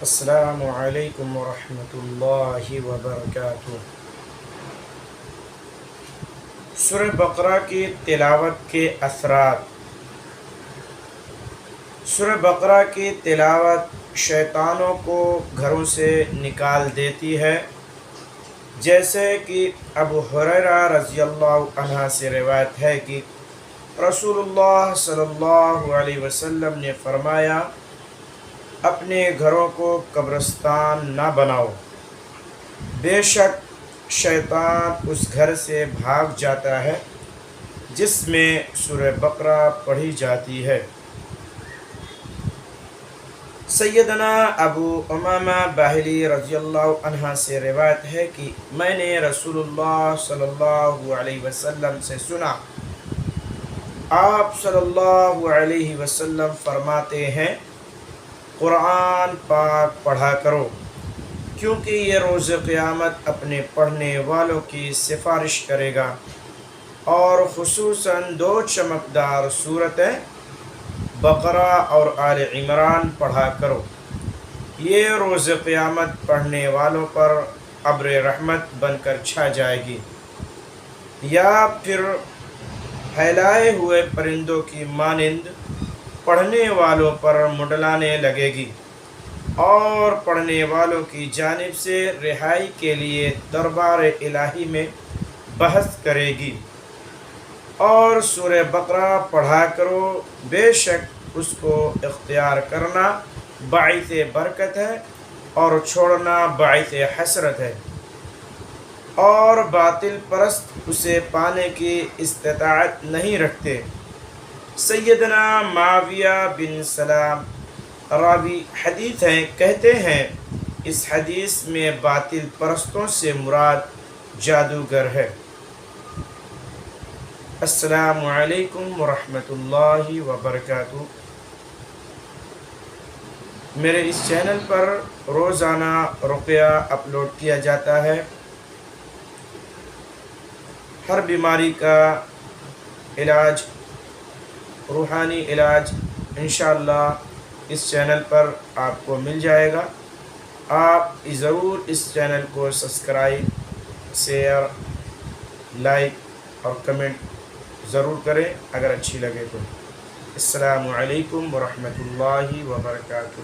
السلام علیکم ورحمۃ اللہ وبرکاتہ۔ سورہ بقرہ کی تلاوت کے اثرات۔ سورہ بقرہ کی تلاوت شیطانوں کو گھروں سے نکال دیتی ہے، جیسے کہ ابو ہریرہ رضی اللہ عنہ سے روایت ہے کہ رسول اللہ صلی اللہ علیہ وسلم نے فرمایا، اپنے گھروں کو قبرستان نہ بناؤ، بے شک شیطان اس گھر سے بھاگ جاتا ہے جس میں سورہ بقرہ پڑھی جاتی ہے۔ سیدنا ابو امامہ باہلی رضی اللہ عنہ سے روایت ہے کہ میں نے رسول اللہ صلی اللہ علیہ وسلم سے سنا، آپ صلی اللہ علیہ وسلم فرماتے ہیں، قرآن پاک پڑھا کرو، کیونکہ یہ روز قیامت اپنے پڑھنے والوں کی سفارش کرے گا، اور خصوصاً دو چمکدار صورتیں بقرہ اور آل عمران پڑھا کرو، یہ روز قیامت پڑھنے والوں پر ابر رحمت بن کر چھا جائے گی، یا پھر پھیلائے ہوئے پرندوں کی مانند پڑھنے والوں پر منڈلانے لگے گی، اور پڑھنے والوں کی جانب سے رہائی کے لیے دربار الہی میں بحث کرے گی۔ اور سورہ بقرہ پڑھا کرو، بے شک اس کو اختیار کرنا باعث برکت ہے اور چھوڑنا باعث حسرت ہے، اور باطل پرست اسے پانے کی استطاعت نہیں رکھتے۔ سیدنا معاویہ بن سلام راوی حدیث ہیں، کہتے ہیں، اس حدیث میں باطل پرستوں سے مراد جادوگر ہے۔ السلام علیکم ورحمۃ اللہ وبرکاتہ۔ میرے اس چینل پر روزانہ رقیہ اپلوڈ کیا جاتا ہے، ہر بیماری کا علاج، روحانی علاج انشاءاللہ اس چینل پر آپ کو مل جائے گا۔ آپ ضرور اس چینل کو سبسکرائب، شیئر، لائک اور کمنٹ ضرور کریں اگر اچھی لگے تو۔ السلام علیکم ورحمۃ اللہ وبرکاتہ۔